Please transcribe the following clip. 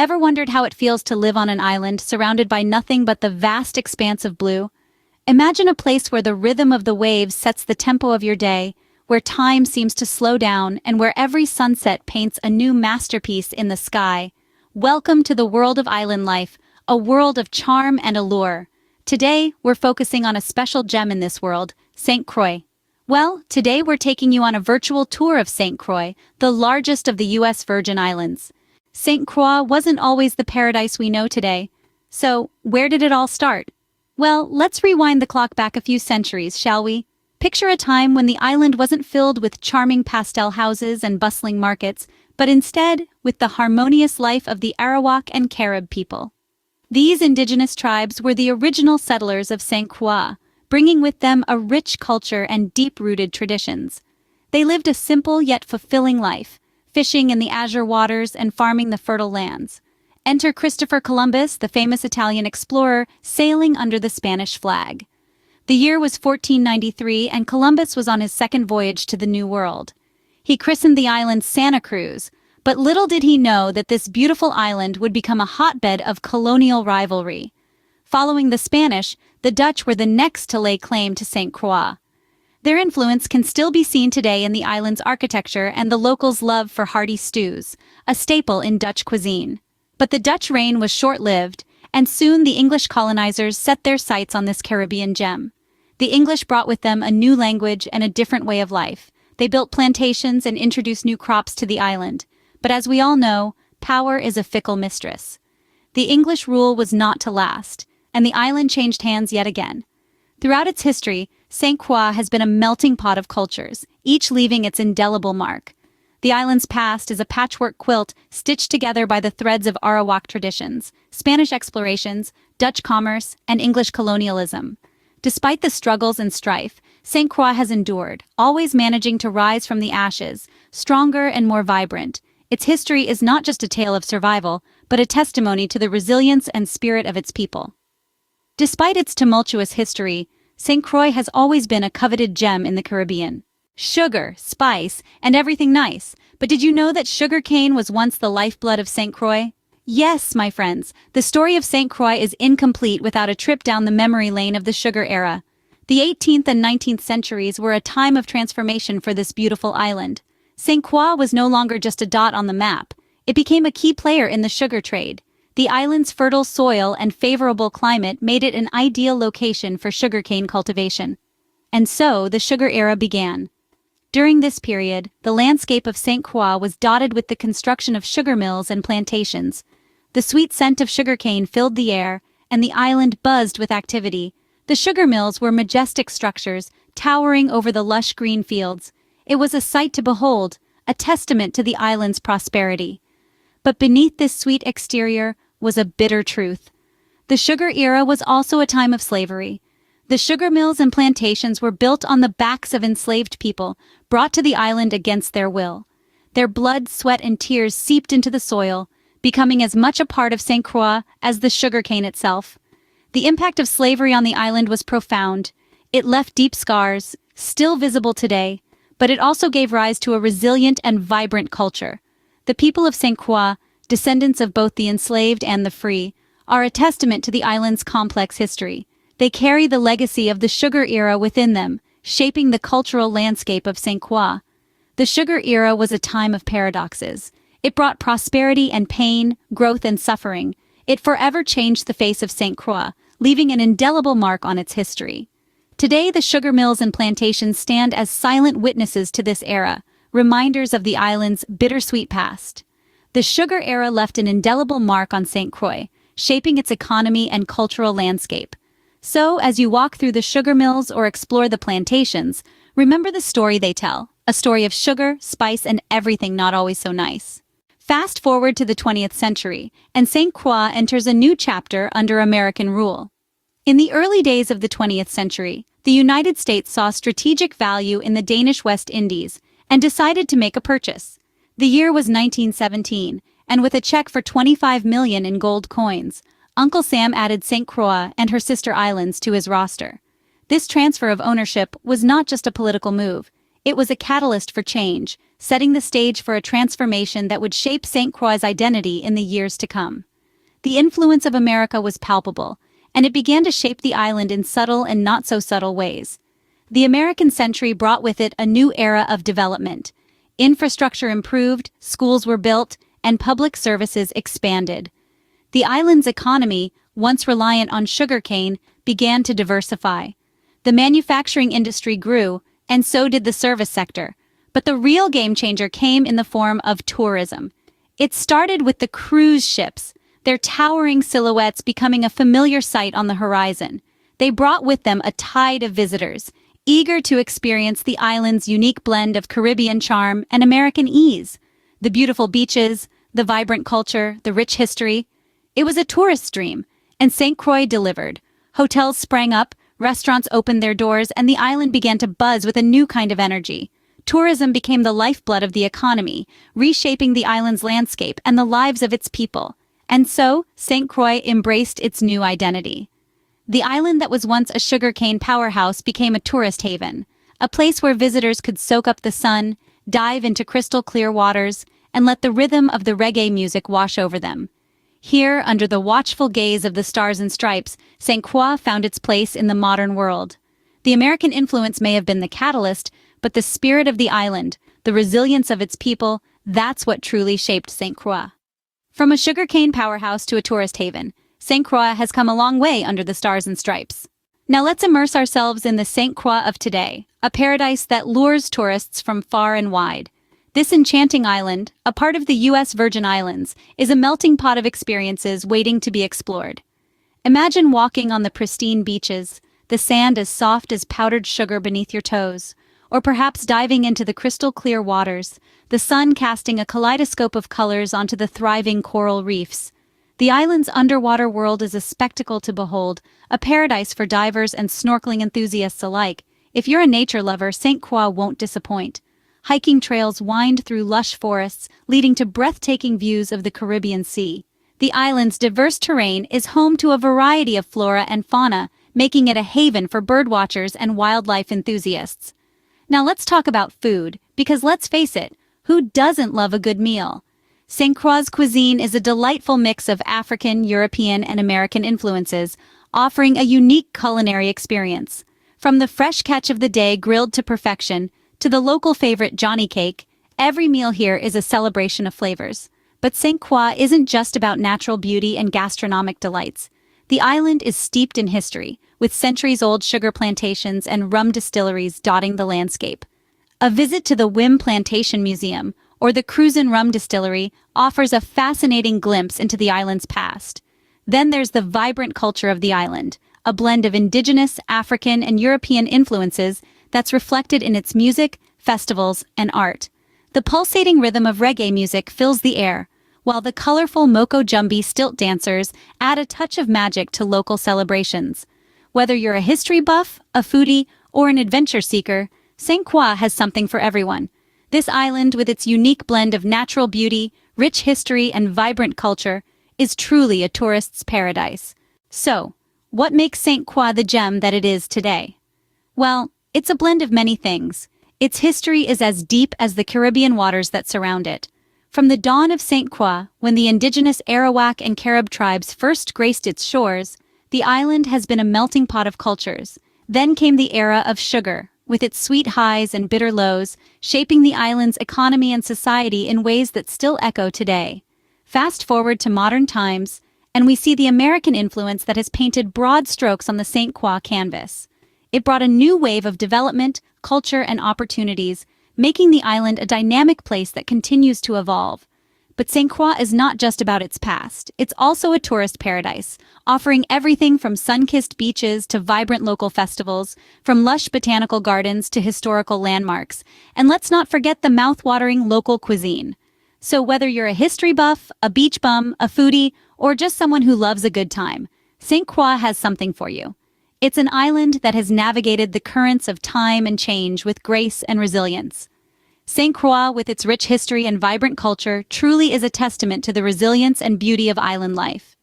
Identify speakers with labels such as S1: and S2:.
S1: Ever wondered how it feels to live on an island surrounded by nothing but the vast expanse of blue? Imagine a place where the rhythm of the waves sets the tempo of your day, where time seems to slow down, and where every sunset paints a new masterpiece in the sky. Welcome to the world of island life, a world of charm and allure. Today, we're focusing on a special gem in this world, St. Croix. Well, today we're taking you on a virtual tour of St. Croix, the largest of the U.S. Virgin Islands. St. Croix wasn't always the paradise we know today. So, where did it all start? Well, let's rewind the clock back a few centuries, shall we? Picture a time when the island wasn't filled with charming pastel houses and bustling markets, but instead with the harmonious life of the Arawak and Carib people. These indigenous tribes were the original settlers of St. Croix, bringing with them a rich culture and deep-rooted traditions. They lived a simple yet fulfilling life, fishing in the azure waters and farming the fertile lands. Enter Christopher Columbus, the famous Italian explorer, sailing under the Spanish flag. The year was 1493, and Columbus was on his second voyage to the New World. He christened the island Santa Cruz, but little did he know that this beautiful island would become a hotbed of colonial rivalry. Following the Spanish, the Dutch were the next to lay claim to St. Croix. Their influence can still be seen today in the island's architecture and the locals' love for hearty stews, a staple in Dutch cuisine. But the Dutch reign was short-lived, and soon the English colonizers set their sights on this Caribbean gem. The English brought with them a new language and a different way of life. They built plantations and introduced new crops to the island. But as we all know, power is a fickle mistress. The English rule was not to last, and the island changed hands yet again. Throughout its history, St. Croix has been a melting pot of cultures, each leaving its indelible mark. The island's past is a patchwork quilt stitched together by the threads of Arawak traditions, Spanish explorations, Dutch commerce, and English colonialism. Despite the struggles and strife, St. Croix has endured, always managing to rise from the ashes, stronger and more vibrant. Its history is not just a tale of survival, but a testimony to the resilience and spirit of its people. Despite its tumultuous history, St. Croix has always been a coveted gem in the Caribbean. Sugar, spice, and everything nice. But did you know that sugar cane was once the lifeblood of St. Croix? Yes, my friends, the story of St. Croix is incomplete without a trip down the memory lane of the sugar era. The 18th and 19th centuries were a time of transformation for this beautiful island. St. Croix was no longer just a dot on the map. It became a key player in the sugar trade. The island's fertile soil and favorable climate made it an ideal location for sugarcane cultivation. And so the sugar era began. During this period, the landscape of St. Croix was dotted with the construction of sugar mills and plantations. The sweet scent of sugarcane filled the air, and the island buzzed with activity. The sugar mills were majestic structures, towering over the lush green fields. It was a sight to behold, a testament to the island's prosperity. But beneath this sweet exterior was a bitter truth. The sugar era was also a time of slavery. The sugar mills and plantations were built on the backs of enslaved people, brought to the island against their will. Their blood, sweat, and tears seeped into the soil, becoming as much a part of St. Croix as the sugarcane itself. The impact of slavery on the island was profound. It left deep scars, still visible today, but it also gave rise to a resilient and vibrant culture. The people of St. Croix, descendants of both the enslaved and the free, are a testament to the island's complex history. They carry the legacy of the sugar era within them, shaping the cultural landscape of St. Croix. The sugar era was a time of paradoxes. It brought prosperity and pain, growth and suffering. It forever changed the face of St. Croix, leaving an indelible mark on its history. Today, the sugar mills and plantations stand as silent witnesses to this era, reminders of the island's bittersweet past. The sugar era left an indelible mark on St. Croix, shaping its economy and cultural landscape. So, as you walk through the sugar mills or explore the plantations, remember the story they tell, a story of sugar, spice, and everything not always so nice. Fast forward to the 20th century, and St. Croix enters a new chapter under American rule. In the early days of the 20th century, the United States saw strategic value in the Danish West Indies and decided to make a purchase. The year was 1917, and with a check for $25 million in gold coins, Uncle Sam added St. Croix and her sister islands to his roster. This transfer of ownership was not just a political move. It was a catalyst for change, setting the stage for a transformation that would shape St. Croix's identity in the years to come. The influence of America was palpable, and it began to shape the island in subtle and not-so-subtle ways. The American century brought with it a new era of development. Infrastructure improved, schools were built, and public services expanded. The island's economy, once reliant on sugarcane, began to diversify. The manufacturing industry grew, and so did the service sector. But the real game-changer came in the form of tourism. It started with the cruise ships, their towering silhouettes becoming a familiar sight on the horizon. They brought with them a tide of visitors, eager to experience the island's unique blend of Caribbean charm and American ease. The beautiful beaches, the vibrant culture, the rich history. It was a tourist's dream, and St. Croix delivered. Hotels sprang up, restaurants opened their doors, and the island began to buzz with a new kind of energy. Tourism became the lifeblood of the economy, reshaping the island's landscape and the lives of its people. And so, St. Croix embraced its new identity. The island that was once a sugarcane powerhouse became a tourist haven, a place where visitors could soak up the sun, dive into crystal-clear waters, and let the rhythm of the reggae music wash over them. Here, under the watchful gaze of the Stars and Stripes, St. Croix found its place in the modern world. The American influence may have been the catalyst, but the spirit of the island, the resilience of its people, that's what truly shaped St. Croix. From a sugarcane powerhouse to a tourist haven, St. Croix has come a long way under the Stars and Stripes. Now let's immerse ourselves in the St. Croix of today, a paradise that lures tourists from far and wide. This enchanting island, a part of the U.S. Virgin Islands, is a melting pot of experiences waiting to be explored. Imagine walking on the pristine beaches, the sand as soft as powdered sugar beneath your toes, or perhaps diving into the crystal-clear waters, the sun casting a kaleidoscope of colors onto the thriving coral reefs. The island's underwater world is a spectacle to behold, a paradise for divers and snorkeling enthusiasts alike. If you're a nature lover, St. Croix won't disappoint. Hiking trails wind through lush forests, leading to breathtaking views of the Caribbean Sea. The island's diverse terrain is home to a variety of flora and fauna, making it a haven for birdwatchers and wildlife enthusiasts. Now let's talk about food, because let's face it, who doesn't love a good meal? St. Croix's cuisine is a delightful mix of African, European, and American influences, offering a unique culinary experience. From the fresh catch of the day grilled to perfection, to the local favorite Johnny Cake, every meal here is a celebration of flavors. But St. Croix isn't just about natural beauty and gastronomic delights. The island is steeped in history, with centuries-old sugar plantations and rum distilleries dotting the landscape. A visit to the Wim Plantation Museum, or the Cruzan Rum Distillery, offers a fascinating glimpse into the island's past. Then there's the vibrant culture of the island, a blend of indigenous, African, and European influences that's reflected in its music, festivals, and art. The pulsating rhythm of reggae music fills the air, while the colorful Moko Jumbi stilt dancers add a touch of magic to local celebrations. Whether you're a history buff, a foodie, or an adventure seeker, St. Croix has something for everyone. This island, with its unique blend of natural beauty, rich history, and vibrant culture, is truly a tourist's paradise. So, what makes St. Croix the gem that it is today? Well, it's a blend of many things. Its history is as deep as the Caribbean waters that surround it. From the dawn of St. Croix, when the indigenous Arawak and Carib tribes first graced its shores, the island has been a melting pot of cultures. Then came the era of sugar, with its sweet highs and bitter lows, shaping the island's economy and society in ways that still echo today. Fast forward to modern times, and we see the American influence that has painted broad strokes on the St. Croix canvas. It brought a new wave of development, culture, and opportunities, making the island a dynamic place that continues to evolve. But St. Croix is not just about its past, it's also a tourist paradise, offering everything from sun-kissed beaches to vibrant local festivals, from lush botanical gardens to historical landmarks. And let's not forget the mouth-watering local cuisine. So whether you're a history buff, a beach bum, a foodie, or just someone who loves a good time, St. Croix has something for you. It's an island that has navigated the currents of time and change with grace and resilience. St. Croix, with its rich history and vibrant culture, truly is a testament to the resilience and beauty of island life.